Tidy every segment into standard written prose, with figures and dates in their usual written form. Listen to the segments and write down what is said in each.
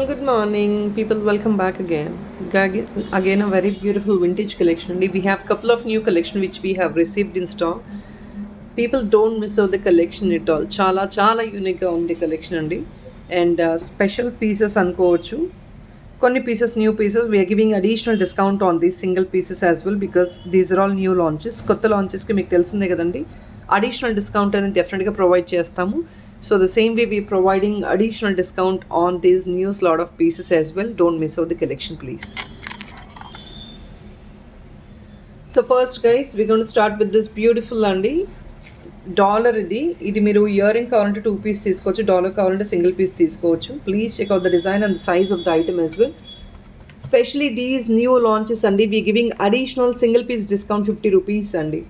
Good morning, people. Welcome back again. Again, a very beautiful vintage collection. We have a couple of new collection which we have received in stock. People don't miss out the collection at all. Chala unique on the collection and special pieces అనుకోవచ్చు. కొన్ని pieces, new pieces, we are giving additional discount on these single pieces as well because these are all new launches. కొత్త launchesకి మీకు తెలిసిందే కదండి, additional discount అనేది డెఫినెట్గా provide చేస్తాము. So the same way we providing additional discount on these new slot of pieces as well. Don't miss out the collection please. So first guys we gonna start with this beautiful అండి dollar. ఇది మీరు ear ring కావాలంటే 2 piece తీసుకోవచ్చు, dollar కావాలంటే single piece తీసుకోవచ్చు. Please check out the design and the size of the item as well. Specially these new launches అండి, we giving additional single piece discount 50 rupees అండి.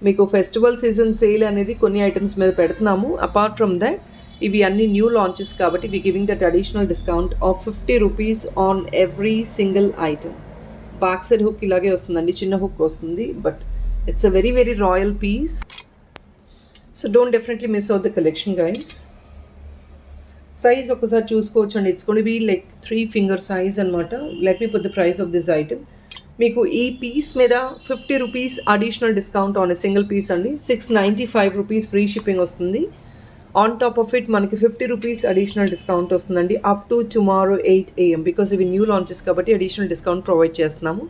మీకు festival season sale అనేది కొన్ని items మీద పెడుతున్నాము. Apart from that ఇవి అన్ని new launches కాబట్టి we giving that additional discount off 50 rupees on every single item. Back side hook ఇలాగే వస్తుందండి, చిన్న హుక్ వస్తుంది, but it's a very very royal piece. So don't definitely miss out the collection guys. Size ఒకసారి చూసుకోవచ్చు అండి, it's gonna be like 3 finger size అనమాట. Let me put the price of this item. మీకు ఈ piece మీద 50 rupees additional discount on a single piece అండి. 695 rupees free shipping వస్తుంది. On top of it మనకి 50 రూపీస్ అడిషనల్ డిస్కౌంట్ వస్తుందండి up to tomorrow 8 AM because ఇవి new launches కాబట్టి additional discount provide చేస్తున్నాము.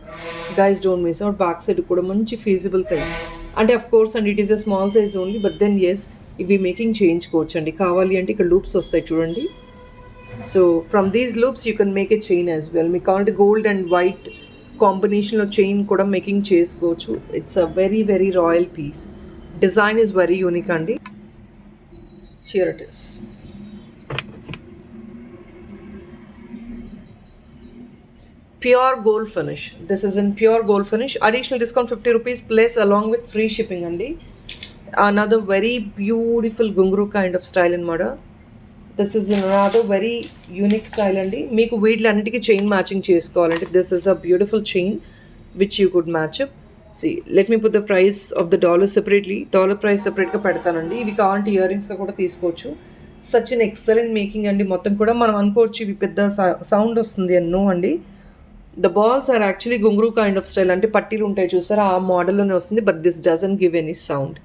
Guys don't miss out. Back side కూడా మంచి feasible size అంటే of course and it is a small size only, but then yes ఇవి making చేయించుకోవచ్చు అండి. కావాలి అంటే ఇక్కడ లూప్స్ వస్తాయి చూడండి. So from these loops you can make a chain as well. మీకు కావాలంటే గోల్డ్ అండ్ వైట్ కాంబినేషన్లో చైన్ కూడా మేకింగ్ చేసుకోవచ్చు. It's a very very royal piece. Design is very unique అండి. Here it is. Pure gold finish. This is in pure gold finish. Additional discount 50 rupees plus along with free shipping andi. Another very beautiful gungru kind of style in mada. This is another very unique style andi. Meeku వీటిలో అన్నిటికీ chain matching చేసుకోవాలంటే this is a beautiful chain which you could match up. See, let me put the price of the dollar separately. Dollar price separately పెడతానండి. ఇవి కావాలంటే year రింగ్స్గా కూడా తీసుకోవచ్చు. Such an excellent making అండి. మొత్తం కూడా మనం అనుకోవచ్చు ఇవి పెద్ద సౌండ్ వస్తుంది అని. నో అండి, the balls are actually ghungroo kind of style అంటే పట్టీలు ఉంటాయి చూసారా, ఆ మోడల్లోనే వస్తుంది. But this doesn't give any sound.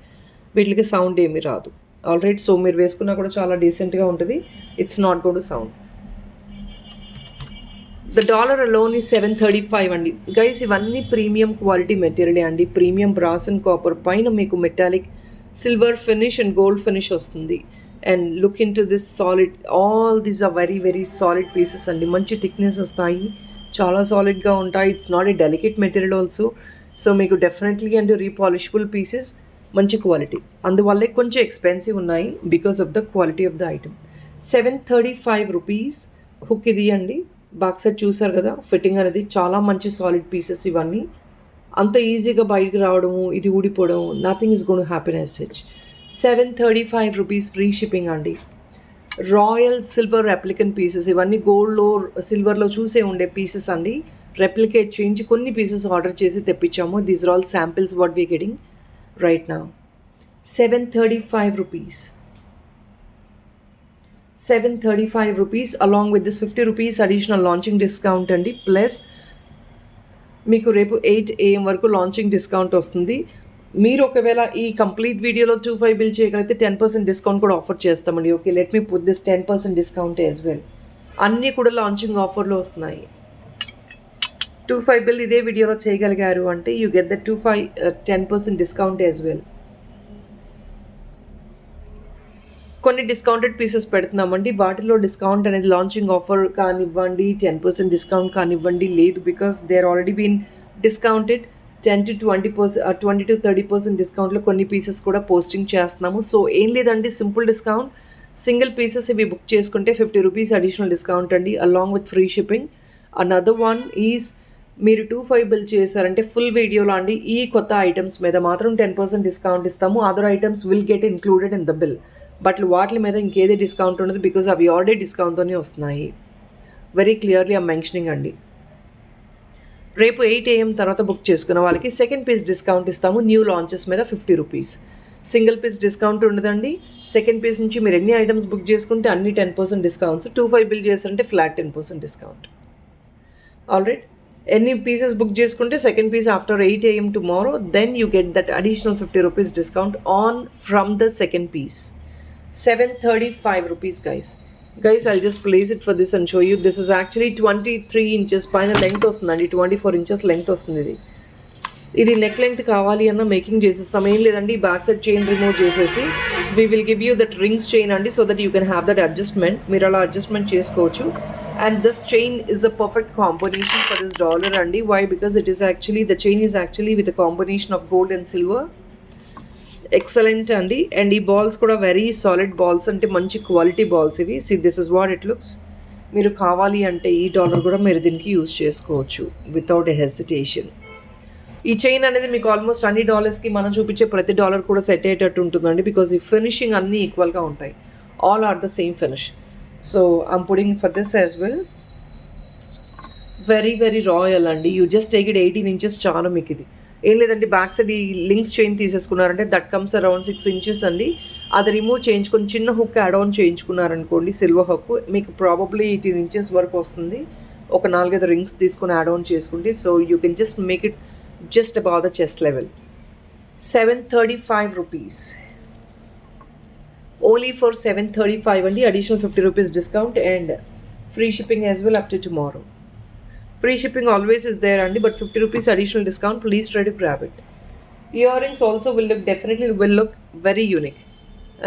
వీటికి సౌండ్ ఏమీ రాదు. ఆల్రైట్, సో మీరు వేసుకున్నా కూడా చాలా డీసెంట్గా ఉంటుంది. It's not gonna to sound. The dollar alone ఈ 735 అండి. గైస్ ఇవన్నీ ప్రీమియం క్వాలిటీ మెటీరియల్ అండి. ప్రీమియం బ్రాస్ అండ్ కాపర్ పైన మీకు metallic silver finish and gold finish వస్తుంది. And look in to this solid, all these are very very solid pieces అండి. మంచి thickness వస్తాయి, చాలా సాలిడ్గా ఉంటాయి. It's not a delicate material also. So మీకు డెఫినెట్లీ అండ్ రీపాలిషబుల్ పీసెస్, మంచి quality. అందువల్లే కొంచెం ఎక్స్పెన్సివ్ ఉన్నాయి because of the quality of the item. 735 rupees hook ఇది అండి. బ్యాక్ సైడ్ చూసారు కదా, ఫిట్టింగ్ అనేది చాలా మంచి సాలిడ్ పీసెస్. ఇవన్నీ అంత ఈజీగా బయటకు రావడము, ఇది ఊడిపోవడం, nothing is gonna to happen as such. 735 rupees free shipping అండి. Royal silver replica pieces. ఇవన్నీ గోల్డ్లో సిల్వర్లో చూసే ఉండే పీసెస్ అండి. రెప్లికేట్ చేయించి కొన్ని పీసెస్ ఆర్డర్ చేసి తెప్పించాము. These are all samples what we getting right now. 735 rupees. 735 rupees along with this 50 rupees additional launching discount అండి. ప్లస్ మీకు రేపు 8 AM వరకు లాంచింగ్ డిస్కౌంట్ వస్తుంది. మీరు ఒకవేళ ఈ కంప్లీట్ వీడియోలో 25 బిల్ చేయగలిగితే 10% డిస్కౌంట్ కూడా ఆఫర్ చేస్తామండి. Okay, let me put this 10% discount as well. అన్నీ కూడా లాంచింగ్ ఆఫర్లో వస్తున్నాయి. 25 బిల్ ఇదే వీడియోలో చేయగలిగారు అంటే you get the 10% discount as well. కొన్ని డిస్కౌంటెడ్ పీసెస్ పెడుతున్నామండి. వాటిలో డిస్కౌంట్ అనేది లాంచింగ్ ఆఫర్ కానివ్వండి, 10% డిస్కౌంట్ కానివ్వండి లేదు, because they are already been discounted. 10 to 20%, 20 to 30% డిస్కౌంట్లో కొన్ని పీసెస్ కూడా పోస్టింగ్ చేస్తున్నాము. సో ఏం లేదండి, సింపుల్ డిస్కౌంట్. సింగిల్ పీసెస్ ఇవి బుక్ చేసుకుంటే 50 రూపీస్ అడిషనల్ డిస్కౌంట్ అండి along with free shipping. Another one is మీరు 25 బిల్ చేశారంటే ఫుల్ వీడియోలో అండి ఈ కొత్త ఐటమ్స్ మీద మాత్రం 10% డిస్కౌంట్ ఇస్తాము. Other items will get included in the bill. But వాటి మీద ఇంకేదే డిస్కౌంట్ ఉండదు బికాజ్ అవి ఆల్రెడీ డిస్కౌంట్తోనే వస్తున్నాయి. వెరీ క్లియర్లీ ఐమ్ మెన్షనింగ్ అండి. రేపు 8 AM తర్వాత బుక్ చేసుకున్న వాళ్ళకి సెకండ్ పీస్ డిస్కౌంట్ ఇస్తాము న్యూ లాంచెస్ మీద 50 రూపీస్. సింగిల్ పీస్ డిస్కౌంట్ ఉండదండి. సెకండ్ పీస్ నుంచి మీరు ఎన్ని ఐటమ్స్ బుక్ చేసుకుంటే అన్ని 10% డిస్కౌంట్స్. 25 బిల్ చేశారంటే ఫ్లాట్ 10% డిస్కౌంట్. ఆల్రైట్, ఎన్ని పీసెస్ బుక్ చేసుకుంటే second piece after 8 AM tomorrow, then you get that additional 50 rupees discount on from the second piece. 735 rupees, guys. I'll just place it for this and show you. This is actually 23 inches పైన length వస్తుందండి. 24 inches length వస్తుంది. ఇది neck length కావాలి అన్న making చేసేస్తాం. ఏం లేదండి, back side chain remove చేసేసి we will give you that rings chain అండి, so that you can have that adjustment. మీరు అలా అడ్జస్ట్మెంట్ చేసుకోవచ్చు. And this chain is a perfect combination for this dollar అండి. Why? Because it is actually the chain is actually with a combination of gold and silver. Excellent అండి. And ఈ balls కూడా very solid balls, అంటే మంచి quality balls ఇవి. See this is what it looks. మీరు కావాలి అంటే ఈ డాలర్ కూడా మీరు దీనికి యూజ్ చేసుకోవచ్చు వితౌట్ ఎ హెసిటేషన్. ఈ చైన్ అనేది మీకు ఆల్మోస్ట్ అన్ని డాలర్స్కి మనం చూపించే ప్రతి డాలర్ కూడా సెట్ అయ్యేటట్టు ఉంటుందండి. బికాజ్ ఈ ఫినిషింగ్ అన్నీ ఈక్వల్గా ఉంటాయి. All are the same finish. So I'm putting for this as well. Very very royal అండి. You just take it 18 inches చాలు మీకు. ఇది ఏం లేదండి, బ్యాక్ సైడ్ ఈ లింక్స్ చైన్ తీసేసుకున్నారంటే దట్ కమ్స్ అరౌండ్ 6 inches అండి. అది రిమూవ్ చేయించుకొని చిన్న హుక్ యాడ్ ఆన్ చేయించుకున్నారనుకోండి, సిల్వర్ హుక్, మీకు ప్రాబబ్లీ 18 inches వరకు వస్తుంది. ఒక 4-5 రింగ్స్ తీసుకొని యాడ్ ఆన్ చేసుకుంటే, so you can just make it just above the chest level. 735 rupees. Only for 735 and the additional 50 rupees discount and free shipping as well up to tomorrow. Free shipping always is there Andy, but 50 rupees additional discount, please try to grab it. Earrings also will look very unique.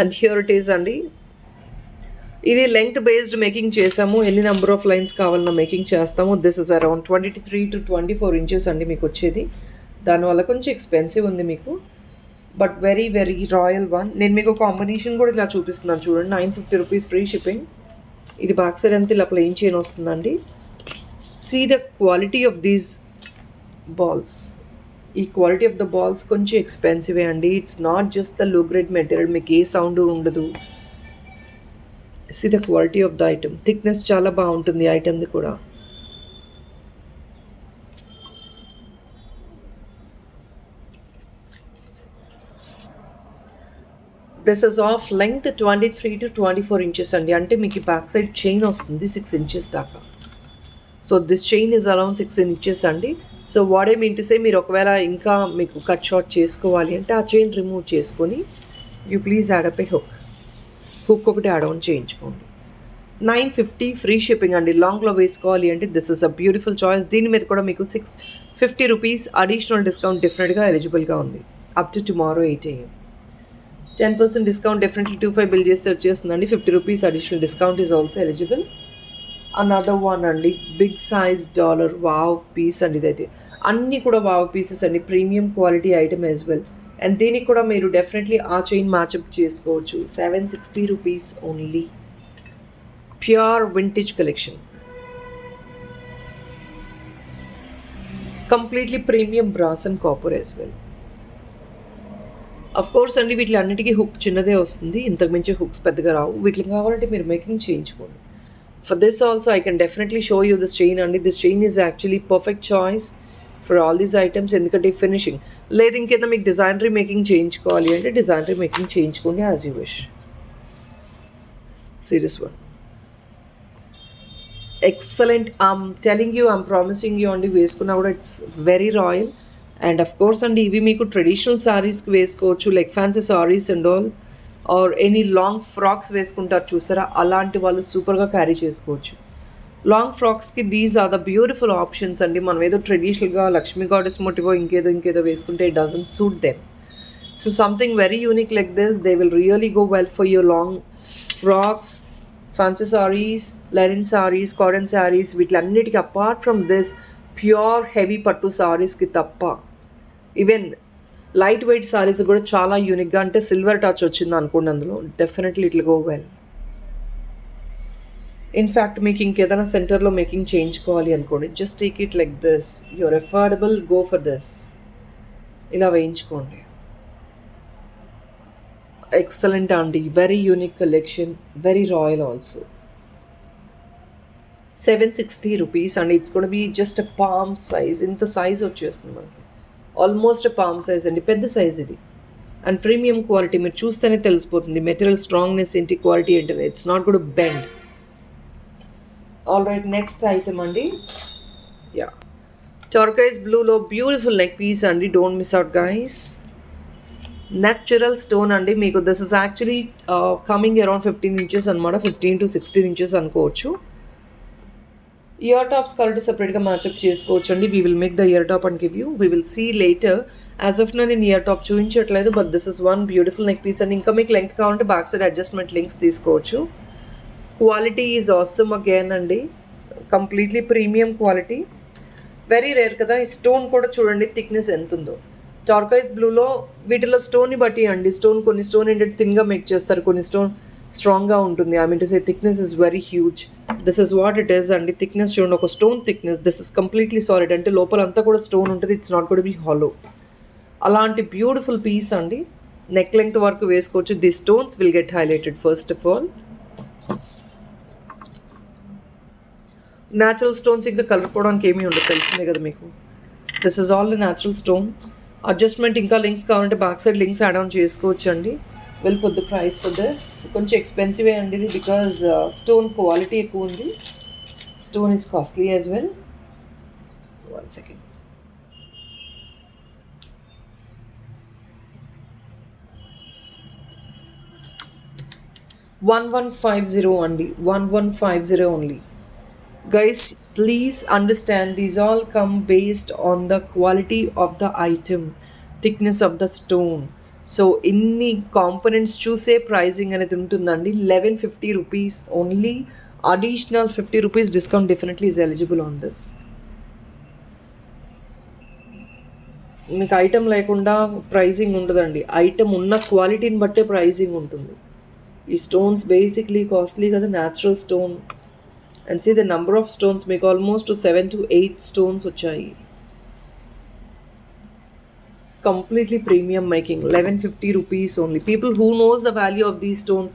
And here it is Andy. ఇది length based making చేసాము. ఎన్ని number of lines కావాలన్నా making చేస్తాము. This is around 23 to 24 inches అండి మీకు వచ్చేది. దానివల్ల కొంచెం ఎక్స్పెన్సివ్ ఉంది మీకు, but very very royal one. నేను మీకు కాంబినేషన్ కూడా ఇలా చూపిస్తున్నాను చూడండి. 950 rupees ఫ్రీ షిప్పింగ్. ఇది బ్యాక్ సైడ్ అంతా ఇలా ప్లెయిన్ చైన్ వస్తుందండి. See the quality of these balls. ఈ క్వాలిటీ ఆఫ్ ద బాల్స్ కొంచెం ఎక్స్పెన్సివే అండి. It's not just the low grade material, మీకు ఏ సౌండ్ ఉండదు. See the quality of the item. Thickness చాలా బాగుంటుంది ఐటమ్ది కూడా. This is of length 23 to 24 inches అండి. అంటే మీకు బ్యాక్ సైడ్ చైన్ వస్తుంది 6 inches దాకా. So this chain is around 6 inches అండి. So what I mean to సే, మీరు ఒకవేళ ఇంకా మీకు కట్ షార్ట్ చేసుకోవాలి అంటే ఆ చైన్ రిమూవ్ చేసుకొని you please add up a hook ఒకటి యాడ్ ఆన్ చేయించుకోండి. 950 ఫ్రీ షిప్పింగ్ అండి. లాంగ్లో వేసుకోవాలి అంటే this is a beautiful choice. దీని మీద కూడా మీకు 650 rupees అడిషనల్ డిస్కౌంట్ డెఫినెట్గా ఎలిజిబుల్గా ఉంది up to tomorrow 8 AM. 10% discount definitely 25 bill చేస్తే వచ్చేస్తుందండి. 50 rupees additional discount is also eligible. Another one అండి, big size dollar wow piece అండి. ఇదైతే అన్నీ కూడా వావ్ పీసెస్ అండి, premium quality item as well. And దీనికి కూడా మీరు డెఫినెట్లీ ఆ చైన్ మ్యాచ్అప్ చేసుకోవచ్చు. 760 rupees only. Pure vintage collection, completely premium brass and copper as well. Of course అండి వీటి అన్నిటికీ హుక్ చిన్నదే వస్తుంది, ఇంతకు మించి హుక్స్ పెద్దగా రావు. వీటికి కావాలంటే మీరు మేకింగ్ చేయించుకోండి. For this also I can definitely show you this chain అండి. This chain is actually perfect choice for all these items. ఎందుకంటే ఫినిషింగ్ లేదు, ఇంకేదో మీకు డిజైనరీ మేకింగ్ చేయించుకోవాలి అంటే డిజైనరీ మేకింగ్ చేయించుకోండి as you wish. See this one. Excellent. I'm telling you, I'm promising you అండి. వేసుకున్నా కూడా it's very royal. And of course అండి ఇవి మీకు ట్రెడిషనల్ శారీస్కి వేసుకోవచ్చు, like fancy saris and all, are any long frocks వేసుకుంటారు చూసారా, అలాంటి వాళ్ళు సూపర్గా క్యారీ చేసుకోవచ్చు. లాంగ్ ఫ్రాక్స్కి these are the beautiful options అండి. మనం ఏదో ట్రెడిషనల్గా లక్ష్మీ గాడెస్ మోటివో ఇంకేదో వేసుకుంటే it doesn't suit them. So something very unique like this, they will really go well for your long frocks, fancy saris, linen saris, cotton saris. వీటిలన్నిటికీ apart from this pure heavy పట్టు సారీస్కి తప్ప, ఈవెన్ లైట్ వెయిట్ సారీస్ కూడా చాలా యూనిక్గా, అంటే సిల్వర్ టచ్ వచ్చింది అనుకోండి అందులో, definitely it will go well. In fact మీకు ఇంకేదైనా సెంటర్లో మేకింగ్ చేయించుకోవాలి అనుకోండి, just take it like this, your affordable, go for this, ఇలా వేయించుకోండి. ఎక్సలెంట్ అండి, very unique collection, very royal also. 760 rupees and it's కూడా బీ జస్ట్ పామ్ సైజ్. ఇంత సైజ్ వచ్చేస్తుంది మనకి, ఆల్మోస్ట్ పామ్ సైజ్ అండి, పెద్ద సైజ్ ఇది. అండ్ ప్రీమియం క్వాలిటీ మీరు చూస్తేనే తెలిసిపోతుంది మెటీరియల్ స్ట్రాంగ్నెస్ ఏంటి, క్వాలిటీ ఏంటి. It's not good bend. Alright, next item అండి. యా, టర్కైజ్ బ్లూలో బ్యూటిఫుల్ నెక్ పీస్ అండి. Don't miss out guys. Natural stone అండి. మీకు this is actually coming around 15 inches అనమాట. 15 to 16 ఇంచెస్ అనుకోవచ్చు. ఇయర్ టాప్స్ క్వాలిటీ సపరేట్గా match up చేసుకోవచ్చు అండి. We will make the ear top and give you. We will see later. As of నేను year top చూపించట్లేదు, but this is one beautiful neck piece అండి. ఇంకా మీకు లెంగ్త్ కావాలంటే బ్యాక్ సైడ్ అడ్జస్ట్మెంట్ లింక్స్ తీసుకోవచ్చు. క్వాలిటీ ఈజ్ ఆసమ్ అగైన్ అండి. Completely premium quality. Very rare కదా. ఈ స్టోన్ కూడా చూడండి థిక్నెస్ ఎంత ఉందో. టర్కైజ్ బ్లూలో వీటిలో స్టోన్ని బట్టి అండి. స్టోన్ కొన్ని స్టోన్ ఏంటంటే థిన్గా మేక్ చేస్తారు, కొన్ని స్టోన్ స్ట్రాంగ్గా ఉంటుంది. I mean to say thickness is very huge. This is what it is అండి. థిక్నెస్ చూడండి, ఒక stone thickness. This is completely solid, అంటే లోపల అంతా కూడా స్టోన్ ఉంటుంది. It's not gotta be hollow. అలాంటి బ్యూటిఫుల్ పీస్ అండి. నెక్ లెంగ్త్ వరకు వేసుకోవచ్చు. The stones will get highlighted first of all. Natural stones ఇంకా కలర్ పోవడానికి ఏమీ ఉండదు, తెలిసిందే కదా మీకు. This is all the natural stone. Adjustment ఇంకా లింక్స్ కావాలంటే back side links add on చేసుకోవచ్చు అండి. Will put the price for this. కొంచెం ఎక్స్పెన్సివే అండి ఇది, బికాజ్ స్టోన్ క్వాలిటీ ఎక్కువ ఉంది. Stone is costly as well. 1 second. $1150 అండి. 1150 only. Guys, please understand these all come based on the quality of the item, thickness of the stone. So inni components choose pricing అనేది ఉంటుందండి. 1150 rupees only. Additional 50 rupees discount definitely is eligible on this. మీకు item లేకుండా pricing ఉండదండి. Item ఉన్న క్వాలిటీని బట్టే pricing ఉంటుంది. ఈ స్టోన్స్ బేసిక్లీ కాస్ట్లీ కదా, natural stone. And see the number of stones, make almost 7 to 8 stones వచ్చాయి. Completely premium making. 1150 rupees only. People who knows the value of these stones,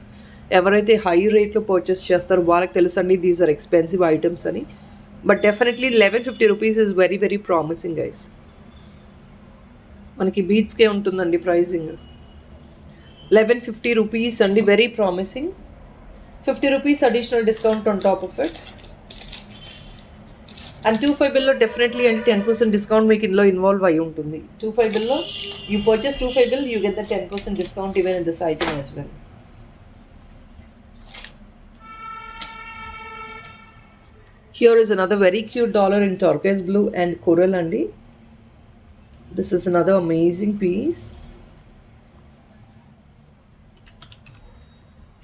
ఎవరైతే high రేట్లో purchase చేస్తారో వాళ్ళకి తెలుసండి these are expensive items అని. But definitely 1150 rupees is very very promising guys. మనకి బీట్స్కే ఉంటుందండి pricing. 1150 rupees అండి, very promising. 50 rupees additional discount on top of it. And 25 bill లో డెఫినెట్లీ అంటే 10% డిస్కౌంట్ మీకు ఇందులో ఇన్వాల్వ్ అయి ఉంటుంది. 25 బిల్లో you purchase 25 bill, you get the 10% discount even in this item as well. Here is another very cute dollar in turquoise blue and coral అండి. This is another amazing piece.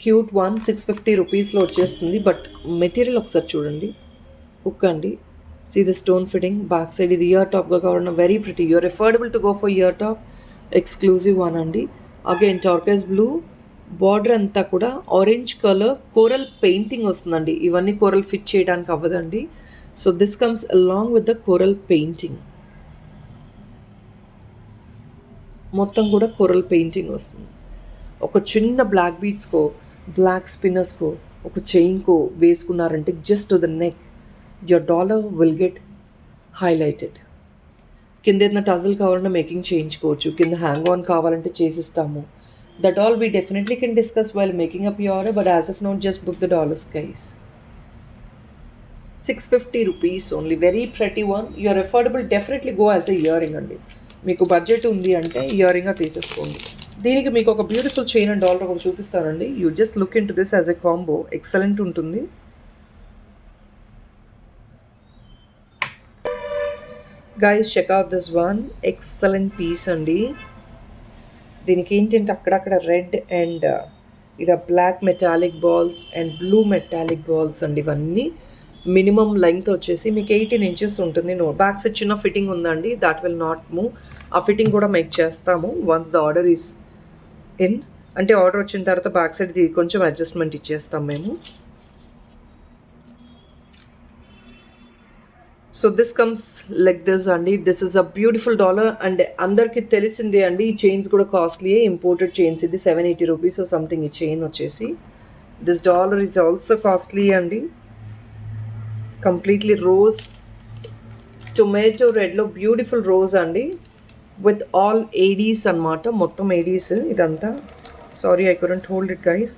Cute one. 650 రూపీస్లో వచ్చేస్తుంది. But material ఒకసారి చూడండి. Hook అండి. See the stone fitting. Back side ఇది ear టాప్గా కావడం very pretty. You're affordable to go for ear top. Exclusive one అండి. Again turquoise blue. బార్డర్ అంతా కూడా ఆరెంజ్ కలర్ కోరల్ పెయింటింగ్ వస్తుందండి. ఇవన్నీ కోరల్ ఫిట్ చేయడానికి అవ్వదండి. So this comes along with the coral painting. మొత్తం కూడా కోరల్ పెయింటింగ్ వస్తుంది. ఒక చిన్న బ్లాక్ బీట్స్కో, బ్లాక్ స్పిన్నర్స్కో, ఒక చైన్కో వేసుకున్నారంటే just the neck your dollar will get highlighted. కింద ఏదైనా టజల్ కావాలన్నా మేకింగ్ చేయించుకోవచ్చు. కింద హ్యాంగ్ ఆన్ కావాలంటే చేసిస్తాము. That all we definitely can discuss while making up your order, but as of now just book the dollars guys. 650 rupees only. Very pretty one. You're affordable. Definitely go as a earring అండి. మీకు budget ఉంది అంటే year రింగ్గా తీసేసుకోండి. దీనికి మీకు ఒక beautiful chain and dollar ఒకటి చూపిస్తానండి. You just look in to this as a combo. Excellent ఉంటుంది. Guys check out this one. Excellent piece అండి. దీనికి ఏంటంటే అక్కడక్కడ రెడ్ అండ్ ఇలా black metallic balls and blue metallic balls అండి. ఇవన్నీ మినిమం లెంగ్త్ వచ్చేసి మీకు 18 inches ఉంటుంది. బ్యాక్ సైడ్ చిన్న ఫిట్టింగ్ ఉందండి. That will not move. ఆ ఫిట్టింగ్ కూడా మేక్ చేస్తాము once the order is in. అంటే ఆర్డర్ వచ్చిన తర్వాత బ్యాక్ సైడ్ కొంచెం అడ్జస్ట్మెంట్ ఇచ్చేస్తాం మేము. So this comes like this అండి. This is a beautiful dollar. And అందరికీ తెలిసిందే అండి ఈ చైన్స్ కూడా కాస్ట్లీయే. Imported chains. ఇది 780 rupees సంథింగ్ ఈ చైన్ వచ్చేసి. This dollar is also costly అండి. కంప్లీట్లీ రోజ్ టొమాటో రెడ్లో బ్యూటిఫుల్ రోజ్ అండి. విత్ ఆల్ ఏడీస్ అనమాట, మొత్తం ఏడీస్ ఇదంతా. Sorry I couldn't hold it guys,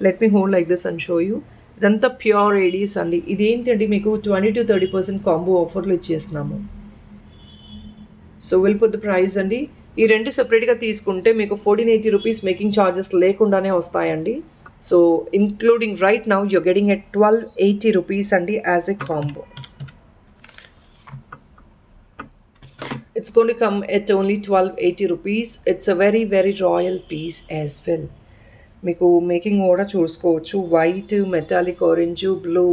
let me hold like this and show you. ఇదంతా pure ADs అండి. ఇదేంటంటే మీకు 20-30% కాంబో ఆఫర్లు ఇచ్చేస్తున్నాము. So will put the price అండి. ఈ రెండు సెపరేట్గా తీసుకుంటే మీకు 1480 రూపీస్ మేకింగ్ ఛార్జెస్ లేకుండానే వస్తాయండి. So including right now you're getting at 1280 rupees అండి as a combo. It's going to come at only 1280 rupees. It's a very very royal piece as well. మీకు మేకింగ్ కూడా చూసుకోవచ్చు. వైట్, మెటాలిక్ ఆరెంజ్, బ్లూ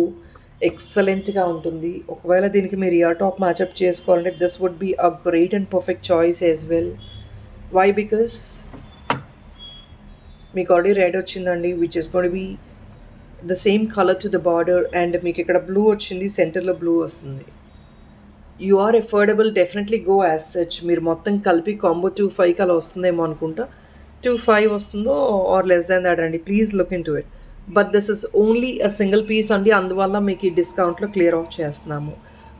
ఎక్సలెంట్గా ఉంటుంది. ఒకవేళ దీనికి మీరు year top matchup చేసుకోవాలంటే this would be a great and perfect choice as well. Why? Because మీకు ఆల్రెడీ రెడ్ వచ్చిందండి, which is gonna be the same colour to the border. And మీకు ఇక్కడ బ్లూ వచ్చింది, సెంటర్లో బ్లూ వస్తుంది. You are affordable, definitely go as such. మీరు మొత్తం కలిపి కాంబో 25 అలా వస్తుందేమో అనుకుంటా. 25 వస్తుందో ఆర్ లెస్ దాన్ దాట్ అండి. Please look in to it. But this is only a single piece అండి, అందువల్ల మీకు ఈ డిస్కౌంట్లో క్లియర్ ఆఫ్ చేస్తున్నాము.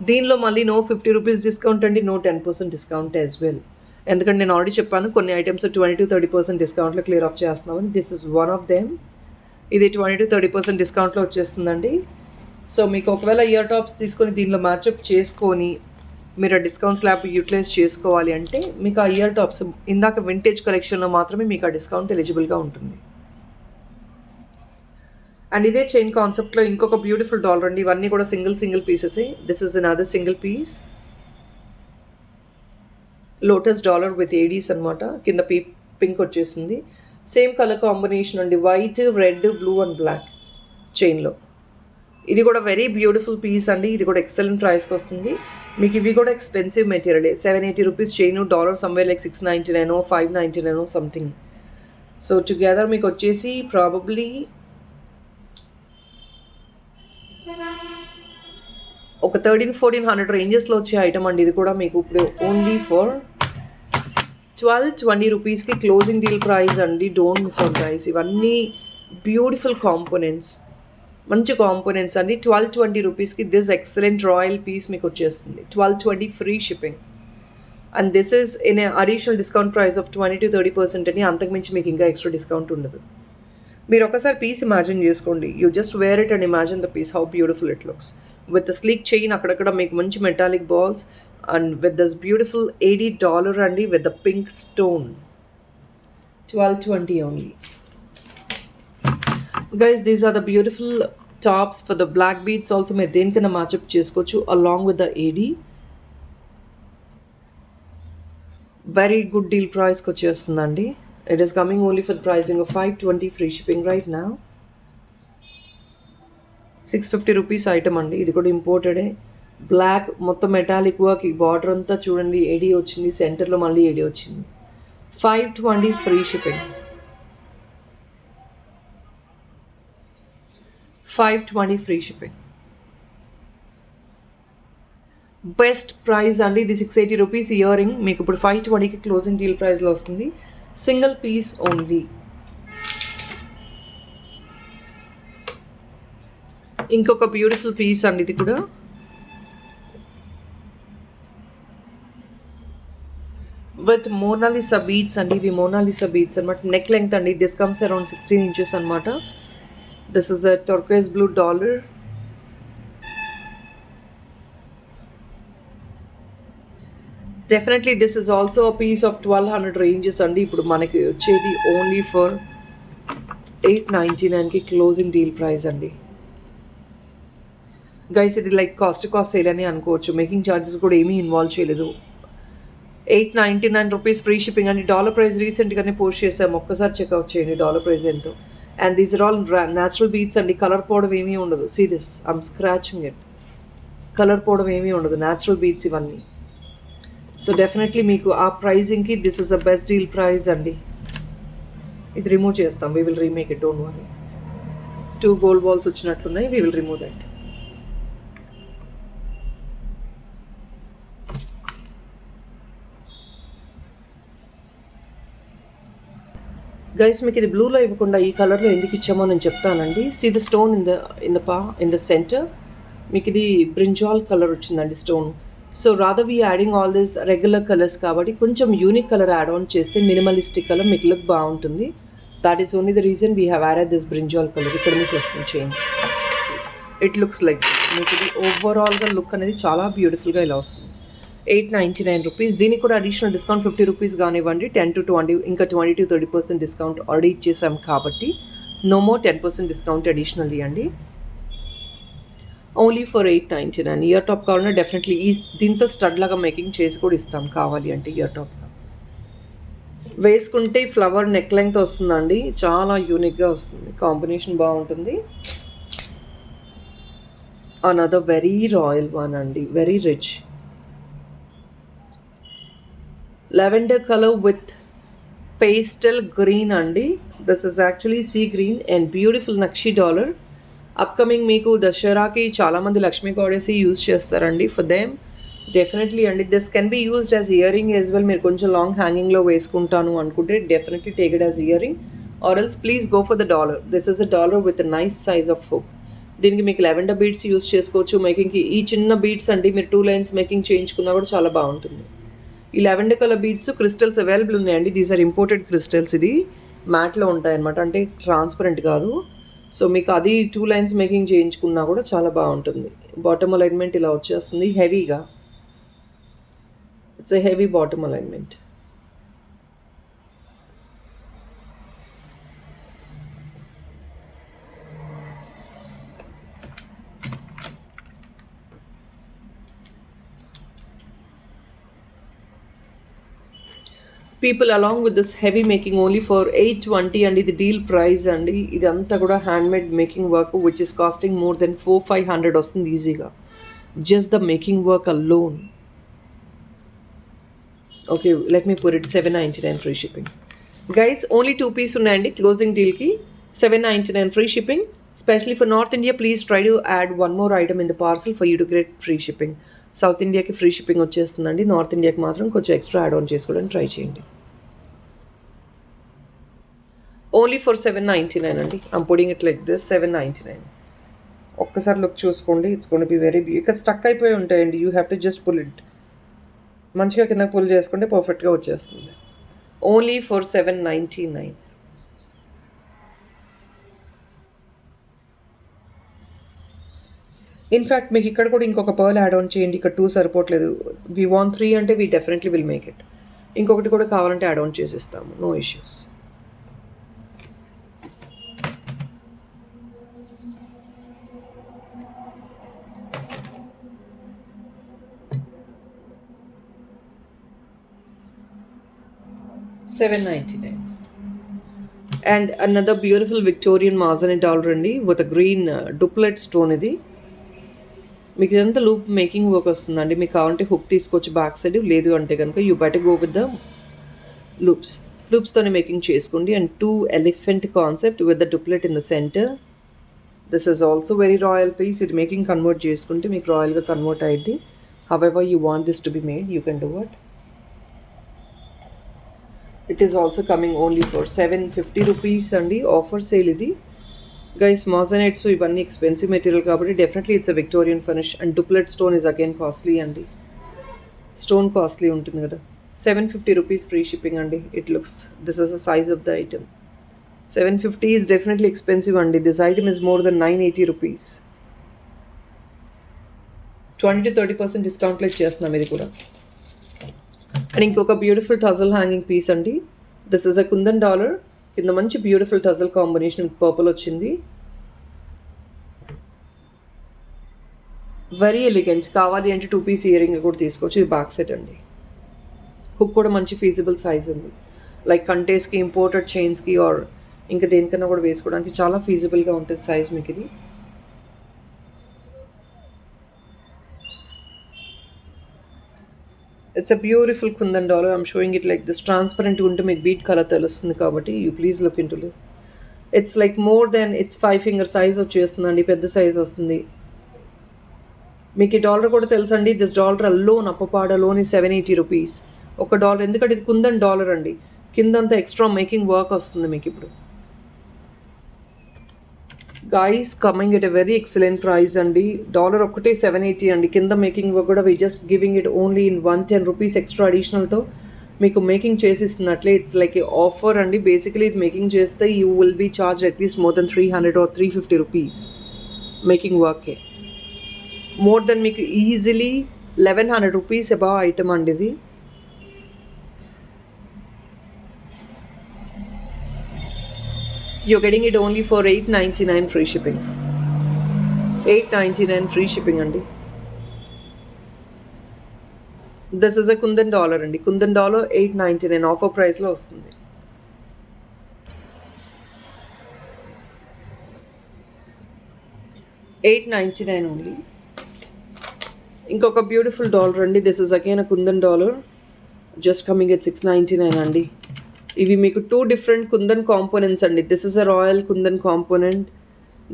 దీనిలో మళ్ళీ నో 50 రూపీస్ డిస్కౌంట్ అండి, నో 10% డిస్కౌంట్ యాజ్ వెల్. ఎందుకంటే నేను ఆల్రెడీ చెప్పాను కొన్ని ఐటమ్స్ 20-30% డిస్కౌంట్లో క్లియర్ ఆఫ్ చేస్తున్నామని. This is one of them. ఇది 20-30% డిస్కౌంట్లో వచ్చేస్తుందండి. సో మీకు ఒకవేళ ఇయర్ టాప్స్ తీసుకొని దీనిలో మ్యాచప్ చేసుకొని మీరు ఆ డిస్కౌంట్ స్లాబ్ యూటిలైజ్ చేసుకోవాలి అంటే మీకు ఆ ఇయర్ టాప్స్ ఇందాక వింటేజ్ కలెక్షన్లో మాత్రమే మీకు ఆ డిస్కౌంట్ ఎలిజిబుల్గా ఉంటుంది. అండ్ ఇదే చైన్ కాన్సెప్ట్లో ఇంకొక బ్యూటిఫుల్ డాలర్ అండి. ఇవన్నీ కూడా single pieces. This is another single piece lotus dollar with ADs అనమాట. కింద పింక్ వచ్చేసింది. సేమ్ కలర్ కాంబినేషన్ అండి, white, red, blue and black చైన్లో. ఇది కూడా వెరీ బ్యూటిఫుల్ పీస్ అండి. ఇది కూడా ఎక్సలెంట్ ప్రైస్కి వస్తుంది. మీకు ఇవి కూడా expensive material. 780 rupees chain, dollar somewhere like 699 599 something. So together మీకు వచ్చేసి ప్రాబబ్లీ ఒక 1300-1400 రేంజెస్లో వచ్చే ఐటమ్ అండి. ఇది కూడా మీకు ఇప్పుడు ఓన్లీ ఫర్ 1220 రూపీస్కి క్లోజింగ్ డీల్ ప్రైస్ అండి. Don't miss out guys. ఇవన్నీ బ్యూటిఫుల్ కాంపోనెంట్స్, మంచి కాంపోనెంట్స్ అండి. 1220 రూపీస్కి దిస్ ఎక్సలెంట్ రాయల్ పీస్ మీకు వచ్చేస్తుంది. 1220 free shipping. And this is in additional discount price of 20-30% అని. అంతకుమించి మీకు ఇంకా ఎక్స్ట్రా డిస్కౌంట్ ఉండదు. మీరు ఒకసారి పీస్ ఇమాజిన్ చేసుకోండి. You just wear it and imagine the piece how beautiful it looks with the sleek chain. అక్కడక్కడ మీకు మంచి metallic balls and with this beautiful $80 అండి with the pink stone. 1220 only. Guys, these are the beautiful tops for the black beads also. మీరు దేనికైనా మ్యాచప్ చేసుకోవచ్చు along with the AD. Very good deal price కి వచ్చేస్తుందండి. It is coming only for the pricing of 520 free shipping right now. 650 rupees item అండి. ఇది కూడా ఇంపోర్టెడే. Black మొత్తం metallic work. ఈ బార్డర్ అంతా చూడండి ఏడీ వచ్చింది, సెంటర్లో మళ్ళీ ఏడీ వచ్చింది. 520 free shipping. 520 free shipping. Best price అండి. ఇది 680 రూపీస్ ఇయర్ రింగ్ మీకు ఇప్పుడు 520కి క్లోజింగ్ డీల్ ప్రైస్లో వస్తుంది. Single piece only. ఇంకొక బ్యూటిఫుల్ పీస్ అండి ఇది కూడా. విత్ మోనాలిసా బీడ్స్ అండి. ఇవి మోనాలిసా బీడ్స్ అనమాట. నెక్ లెంగ్త్ అండి. దిస్ కమ్స్ అరౌండ్ 16 ఇంచెస్ అనమాట. This is a turquoise blue dollar. Definitely this is also a piece of 1200 ranges అండి. ఇప్పుడు మనకి వచ్చేది ఓన్లీ ఫర్ 899కి క్లోజింగ్ డీల్ ప్రైస్ అండి. గైస్ ఇది లైక్ కాస్ట్ సేల్ అని అనుకోవచ్చు. మేకింగ్ ఛార్జెస్ కూడా ఏమీ ఇన్వాల్వ్ చేయలేదు. 899 రూపీస్ ఫ్రీ షిప్పింగ్ అండి. డాలర్ ప్రైస్ రీసెంట్గానే పోస్ట్ చేసాము, ఒక్కసారి చెక్అవుట్ చేయండి డాలర్ ప్రైస్ ఎంతో. And these are all natural beads అండి. కలర్ పోవడం ఏమీ ఉండదు. See this, I'm scratching it. Colour పోవడం ఏమీ ఉండదు, న్యాచురల్ బీడ్స్ ఇవన్నీ. సో డెఫినెట్లీ మీకు ఆ ప్రైజింగ్కి this is a best deal price అండి. ఇది రిమూవ్ చేస్తాం, we will remake it, don't worry. 2 gold balls వచ్చినట్లున్నాయి, we will remove that. Guys మీకు ఇది బ్లూలో ఇవ్వకుండా ఈ కలర్లో ఎందుకు ఇచ్చామో నేను చెప్తానండి. See the stone in the centre. మీకు ఇది బ్రింజాల్ కలర్ వచ్చిందండి stone. So rather we adding all this regular colours కాబట్టి కొంచెం యూనిక్ కలర్ యాడ్ ఆన్ చేస్తే మినిమలిస్టిక్ కలర్ మీకు లుక్ బాగుంటుంది. That is only the reason we have added this brinjal colour. ఇక్కడ మీకు వస్తుంది change. It looks like this. మీకు ఇది ఓవరాల్గా లుక్ అనేది చాలా బ్యూటిఫుల్గా ఇలా వస్తుంది. 899 రూపీస్. దీనికి కూడా అడిషనల్ డిస్కౌంట్ 50 రూపీస్ కానివ్వండి, 10 to 20 ఇంకా 20 to 30% డిస్కౌంట్ ఆల్రెడీ ఇచ్చేసాం కాబట్టి నో మోర్ 10% డిస్కౌంట్ అడిషనల్లీ అండి. Only for 899. ఇయర్ టాప్ కావాలన్నా డెఫినెట్లీ దీంతో స్టడ్ లాగా మేకింగ్ చేసి కూడా ఇస్తాం కావాలి అంటే. ఇయర్ టాప్ వేసుకుంటే ఫ్లవర్ నెక్ లెంగ్త్ వస్తుందండి, చాలా యూనిక్గా వస్తుంది, కాంబినేషన్ బాగుంటుంది. అనదర్ వెరీ రాయల్ వన్ అండి, very rich lavender colour with pastel green అండి. This is actually sea green and beautiful nakshi dollar. Upcoming మీకు దసరాకి చాలామంది లక్ష్మీ గాడెస్సీ యూజ్ చేస్తారండి. ఫర్ దెమ్ డెఫినెట్లీ అండి this can be used as ear ring as well. మీరు కొంచెం లాంగ్ హ్యాంగింగ్లో వేసుకుంటాను అనుకుంటే definitely take it as ear ring or else please go for the dollar. This is a dollar with nice size of hook. దీనికి మీకు lavender beads use చేసుకోవచ్చు మేకింగ్కి. ఈ చిన్న beads అండి మీరు 2 లైన్స్ మేకింగ్ చేయించుకున్నా కూడా చాలా బాగుంటుంది. ఈ lavender colour beads crystals available ఉన్నాయండి. These are imported crystals. ఇది మ్యాట్లో ఉంటాయన్నమాట, అంటే ట్రాన్స్పరెంట్ కాదు. సో మీకు అది 2 లైన్స్ మేకింగ్ చేయించుకున్నా కూడా చాలా బాగుంటుంది. బాటమ్ అలైన్మెంట్ ఇలా వచ్చేస్తుంది హెవీగా. It's a heavy bottom alignment. People along with this heavy making only for 820 అండి. ఇది డీల్ ప్రైస్ అండి. ఇదంతా కూడా handmade making work which is costing more than 400-500 వస్తుంది ఈజీగా, just the making work alone. Okay let me put it 799 free shipping. Guys only 2 piece ఉన్నాయండి closing డీల్కి. 799 free shipping. Specially for north India please try to add 1 more item in the parcel for you to get free shipping. South ఇండియాకి free shipping వచ్చేస్తుందండి, north ఇండియాకి మాత్రం కొంచెం extra add on చేసుకోవడానికి try చేయండి. Only for 799 అండి. I'm putting it like this 799. ఒక్కసారి look చూసుకోండి. ఇట్స్ గోన్ బి వెరీ ఇక్కడ స్టక్ అయిపోయి ఉంటాయండి. You have to just pull it. మంచిగా కింద పుల్ చేసుకుంటే పర్ఫెక్ట్గా వచ్చేస్తుంది. Only for 799. ఇన్ఫ్యాక్ట్ మీకు ఇక్కడ కూడా ఇంకొక పర్ల్ యాడ్ ఆన్ చేయండి. ఇక్కడ 2 సరిపోవట్లేదు, వీ వాంట్ 3 అంటే we definitely will make it. ఇంకొకటి కూడా కావాలంటే యాడ్ ఆన్ చేసిస్తాము, no issues. $799. And another beautiful Victorian moissanite dollar అండి విత్ గ్రీన్ డూప్లెట్ స్టోన్. ఇది మీకు ఇదంతా లూప్ మేకింగ్ వర్క్ వస్తుందండి. మీకు కావాలంటే హుక్ తీసుకోవచ్చు బ్యాక్ సైడ్, లేదు అంటే కనుక you better go with the లూప్స్తోనే మేకింగ్ చేసుకోండి. And 2 elephant concept with the doublet in the centre. This is also very royal piece. ఇది మేకింగ్ కన్వర్ట్ చేసుకుంటే మీకు రాయల్గా కన్వర్ట్ అయ్యింది. However you want this to be made you can do it. It is also coming only for 750 rupees అండి. Offer sale ఇది guys. Moissanites ఇవన్నీ expensive material కాబట్టి definitely it's a Victorian finish. And doublet stone is again costly అండి. Stone costly ఉంటుంది కదా. 750 rupees free shipping అండి. It looks this is the size of the item. 750 is definitely expensive అండి. This item is more than 980 rupees. 20 to 30% డిస్కౌంట్లో ఇచ్చేస్తున్నాం ఇది కూడా. And ఇంకొక బ్యూటిఫుల్ టజల్ హ్యాంగింగ్ పీస్ అండి. This is a kundan dollar. కింద మంచి బ్యూటిఫుల్ టజల్ కాంబినేషన్ పర్పుల్ వచ్చింది. Very elegant. కావాలి అంటే 2 పీస్ ఇయర్ రింగ్ కూడా తీసుకోవచ్చు. ఇది బ్యాక్ సెట్ అండి. హుక్ కూడా మంచి ఫీజిబుల్ సైజ్ ఉంది. లైక్ కంటేస్కి, ఇంపోర్టెడ్ చైన్స్కి ఆర్ ఇంకా దేనికన్నా కూడా వేసుకోవడానికి చాలా ఫీజిబుల్గా ఉంటుంది సైజ్ మీకు ఇది. It's a beautiful kundan dollar. I'm showing it like this. ట్రాన్స్పరెంట్గా ఉంటే మీకు బీట్ కలర్ తెలుస్తుంది కాబట్టి you please look in to live. It's like more than it's 5 finger size వచ్చేస్తుందండి, పెద్ద సైజ్ వస్తుంది. మీకు ఈ డాలర్ కూడా తెలుసండి. దిస్ డాలర్ అల్లోన్ అప్పపాడలోని 780 రూపీస్. $1. ఎందుకంటే ఇది కుందన్ డాలర్ అండి. కిందంతా ఎక్స్ట్రా మేకింగ్ వర్క్ వస్తుంది మీకు ఇప్పుడు. Guys coming at a very excellent price అండి. డాలర్ ఒక్కటే 780 అండి. కింద మేకింగ్ కూడా we just giving it only in 110 rupees extra అడిషనల్తో మీకు మేకింగ్ చేసిస్తున్నట్లే. ఇట్స్ లైక్ ఏ ఆఫర్ అండి. బేసికలీ ఇది మేకింగ్ చేస్తే you will be charge at least more than 300 or 350 rupees making వర్కే. మోర్ దెన్ మీకు ఈజీలీ 1100 రూపీస్ అబౌవ్ ఐటమ్ అండి ఇది. You're getting it only for $8.99 free shipping. $8.99 free shipping అండి. This is a kundan dollar అండి. Kundan dollar $8.99 offer ప్రైస్లో వస్తుంది. $8.99 only. ఇంకొక beautiful dollar అండి. This is again a kundan dollar just coming at $6.99 అండి. ఇవి మీకు 2 డిఫరెంట్ కుందన్ కాంపోనెంట్స్ అండి. This is a royal kundan component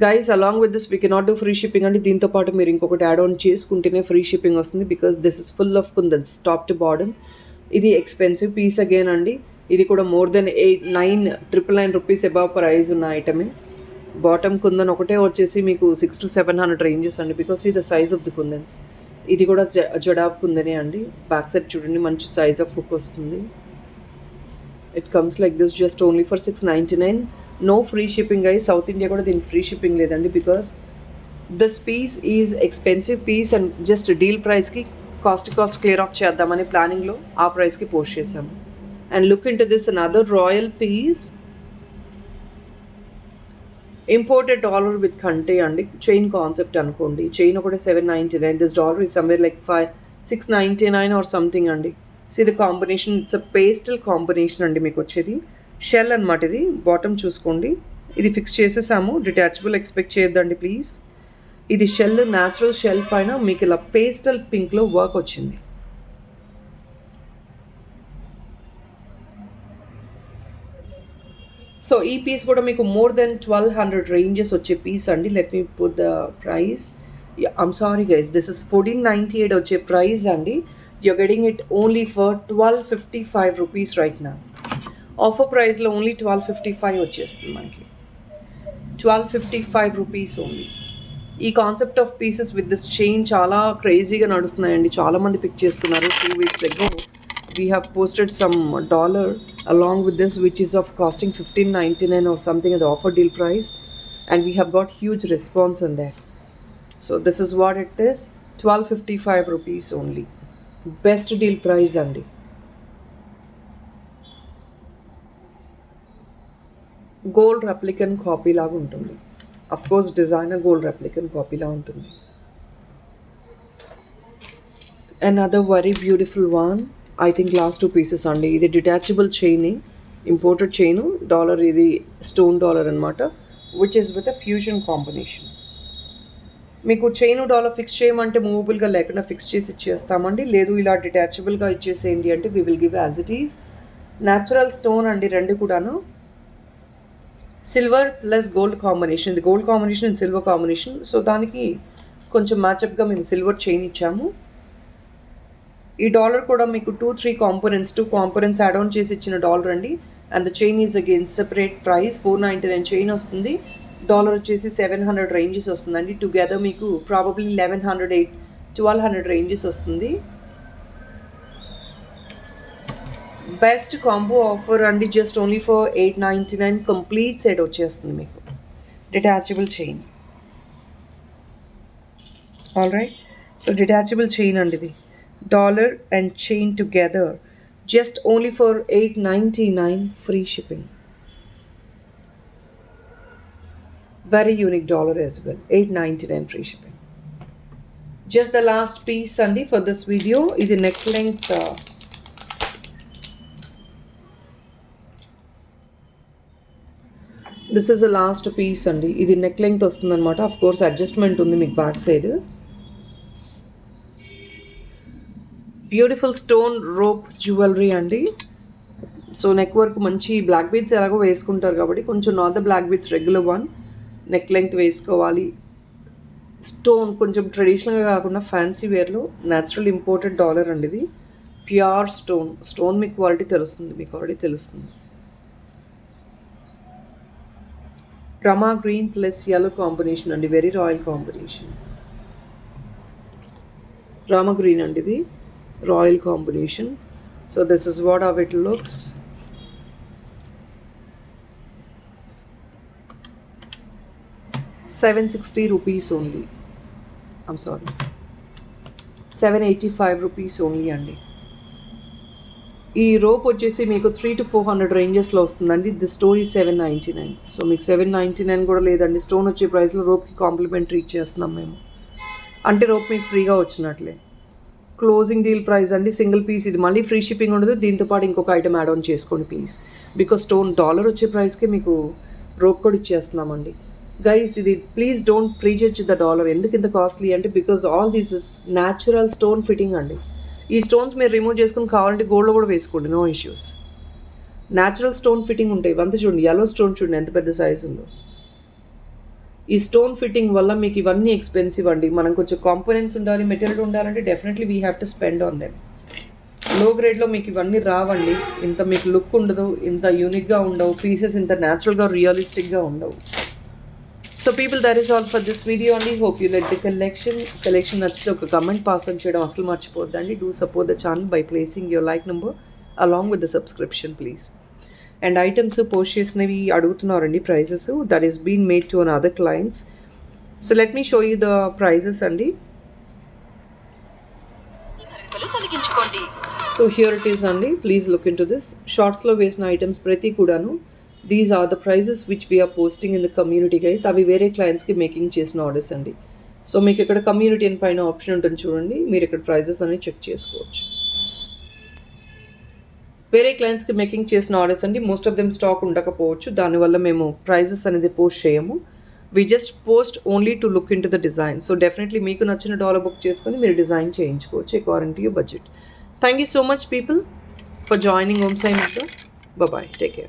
guys. Along with this we cannot do free shipping అండి. దీంతో పాటు మీరు ఇంకొకటి యాడ్ ఆన్ చేసుకుంటేనే ఫ్రీ షిప్పింగ్ వస్తుంది. Because this is full of kundans top to bottom. ఇది ఎక్స్పెన్సివ్ పీస్ అగైన్ అండి. ఇది కూడా more than 999 rupees above price ఉన్న ఐటమే. బాటమ్ కుందన్ ఒకటే వచ్చేసి మీకు 600 to 700 రేంజెస్ అండి. బికాస్ ఈ ద సైజ్ ఆఫ్ ది కుందన్స్. ఇది కూడా జడాబ్ కుందనే అండి. బ్యాక్ సైడ్ చూడండి మంచి సైజ్ ఆఫ్ హుక్ వస్తుంది. It comes like this just only for $6.99. No free shipping guys. South India కూడా దీనికి ఫ్రీ షిప్పింగ్ లేదండి. Because this piece is expensive piece and just deal ప్రైస్కి కాస్ట్ క్లియర్ ఆఫ్ చేద్దామని ప్లానింగ్లో ఆ ప్రైస్కి పోస్ట్ చేసాము. And look in to this another royal piece. Imported dollar with కంటే అండి. చైన్ కాన్సెప్ట్ అనుకోండి. చైన్ ఒకటి $7.99. This dollar is somewhere like $6.99 or something అండి. సో ఇది combination. It's a pastel combination అండి మీకు వచ్చేది. షెల్ అనమాట ఇది. బాటమ్ చూసుకోండి. ఇది ఫిక్స్ చేసేసాము. డిటాచబుల్ ఎక్స్పెక్ట్ చేయొద్దండి ప్లీజ్. ఇది షెల్, న్యాచురల్ షెల్ పైన మీకు ఇలా పేస్టల్ పింక్లో వర్క్ వచ్చింది. సో ఈ పీస్ కూడా మీకు మోర్ దెన్ 1200 రేంజెస్ వచ్చే పీస్ అండి. Let me put the price. I'm sorry guys, this is 1498 వచ్చే ప్రైస్ అండి. You're getting it only for 1255 rupees right now. Offer price లో ఓన్లీ 1255 వచ్చేస్తుంది మనకి. 1255 రూపీస్ ఓన్లీ. ఈ concept of pieces with this chain చాలా క్రేజీగా నడుస్తున్నాయండి. చాలామంది పిక్ చేసుకున్నారు. 2 weeks ago we have posted some dollar along with this which is of costing $15.99 or something at the offer deal price, and we have got huge response on that. So this is what it is. 1255 rupees only. Best deal price అండి. Gold రెప్లికన్ copy లాగా ఉంటుంది. Of course designer gold రెప్లికన్ కాపీలా ఉంటుంది. Another very beautiful one. I think last 2 pieces అండి. ఇది detachable chain, imported chain dollar. ఇది stone dollar అనమాట, which is with a fusion combination. మీకు chain dollar fix చేయమంటే మూవబుల్గా లేకుండా ఫిక్స్ చేసి ఇచ్చేస్తామండి. లేదు ఇలా డిటాచబుల్గా ఇచ్చేసేయండి అంటే we will give as it is. Natural stone అండి రెండు కూడాను. Silver plus gold combination. ఇది gold combination and silver combination. So దానికి కొంచెం మ్యాచప్గా మేము సిల్వర్ చైన్ ఇచ్చాము. ఈ డాలర్ కూడా మీకు 2 కాంపోనెంట్స్ యాడ్ ఆన్ చేసి ఇచ్చిన డాలర్ అండి. And the chain is again separate price. 499 chain వస్తుంది. డాలర్ వచ్చేసి 700 రేంజెస్ వస్తుందండి. టుగెదర్ మీకు ప్రాబబ్లీ 1200 రేంజెస్ వస్తుంది. బెస్ట్ కాంబో ఆఫర్ అండి. Just only for $8.99 complete set వచ్చేస్తుంది మీకు. Detachable chain. All right. So detachable chain అండి ఇది. Dollar and chain together just only for $8.99 free shipping. Very unique dollar as well. $8.99 free shipping. Just the last piece అండి for this video. ఇది neck length. This is the last piece అండి. ఇది neck length వస్తుంది అనమాట. Of course adjustment ఉంది మీకు back side. Beautiful stone rope jewellery అండి. So neck work మంచి బ్లాక్ బీడ్స్ ఎలాగో వేసుకుంటారు కాబట్టి కొంచెం not the black beads, regular one. Neck length వేసుకోవాలి. స్టోన్ కొంచెం ట్రెడిషనల్గా కాకుండా ఫ్యాన్సీ వేర్లో న్యాచురల్ ఇంపోర్టెడ్ డాలర్ అండి ఇది. ప్యూర్ స్టోన్ మీకు క్వాలిటీ తెలుస్తుంది, మీకు ఆల్రెడీ తెలుస్తుంది. రమా గ్రీన్ ప్లస్ yellow కాంబినేషన్ అండి, very royal combination. Rama green అండి ఇది, royal combination. So this is what how it looks. ₹760 only. I'm sorry, 785 rupees only అండి. ఈ రోప్ వచ్చేసి మీకు 300 to 400 రేంజెస్లో వస్తుందండి. ది స్టోన్ ఈ 799. సో మీకు 799 కూడా లేదండి, స్టోన్ వచ్చే ప్రైస్లో రోప్కి కాంప్లిమెంటరీ ఇచ్చేస్తున్నాం మేము. అంటే రోప్ మీకు ఫ్రీగా వచ్చినట్లే. క్లోజింగ్ డీల్ ప్రైస్ అండి, సింగిల్ పీస్ ఇది. మళ్ళీ ఫ్రీ షిప్పింగ్ ఉండదు, దీంతోపాటు ఇంకొక ఐటమ్ యాడ్ ఆన్ చేసుకోండి ప్లీజ్. బికాస్ స్టోన్ డాలర్ వచ్చే ప్రైస్కి మీకు రోప్ కూడా ఇచ్చేస్తున్నామండి. గైస్ ఇది please don't prejudge the dollar. ఎందుకు ఇంత కాస్ట్లీ అంటే because all this is natural stone fitting అండి. ఈ స్టోన్స్ మీరు రిమూవ్ చేసుకుని కావాలంటే గోల్డ్లో కూడా వేసుకోండి, no issues. Natural stone fitting ఉంటాయి ఇవంతా. చూడండి yellow స్టోన్, చూడండి ఎంత పెద్ద సైజు ఉందో. ఈ స్టోన్ ఫిట్టింగ్ వల్ల మీకు ఇవన్నీ ఎక్స్పెన్సివ్ అండి. మనం కొంచెం కాంపోనెంట్స్ ఉండాలి, మెటీరియల్ ఉండాలంటే definitely we have to spend on them. లో గ్రేడ్లో మీకు ఇవన్నీ రావండి, ఇంత మీకు లుక్ ఉండదు, ఇంత యూనిక్గా ఉండవు, పీసెస్ ఇంత న్యాచురల్గా రియలిస్టిక్గా ఉండవు. So people, that is all for this video అండి. Hope you like the collection నచ్చితే ఒక కమెంట్ పాస్ ఆన్ చేయడం అసలు మర్చిపోద్దండి. Do support the channel by placing your like number along with the subscription please. And items post చేసినవి అడుగుతున్నారండి prices, that is been made to an other clients. So let me show you the prices అండి. So here it is అండి, please look in to this. షార్ట్స్లో వేసిన items ప్రతి కూడాను these are the prices which we're posting in the community guys. అవి వేరే క్లయింట్స్కి making చేసిన ఆర్డర్స్ అండి. సో మీకు ఇక్కడ కమ్యూనిటీ అని పైన ఆప్షన్ ఉంటుంది చూడండి, మీరు ఇక్కడ ప్రైజెస్ అనేవి చెక్ చేసుకోవచ్చు. వేరే క్లయింట్స్కి మేకింగ్ చేసిన ఆర్డర్స్ అండి. మోస్ట్ ఆఫ్ దెమ్ స్టాక్ ఉండకపోవచ్చు, దానివల్ల మేము ప్రైజెస్ అనేది పోస్ట్ చేయము. We just post only to look in to the design. So definitely మీకు నచ్చిన డాలర్ బుక్ చేసుకొని మీరు డిజైన్ చేయించుకోవచ్చు according to your budget. Thank you so much people for joining Om Sai Mitra. Bye, take care.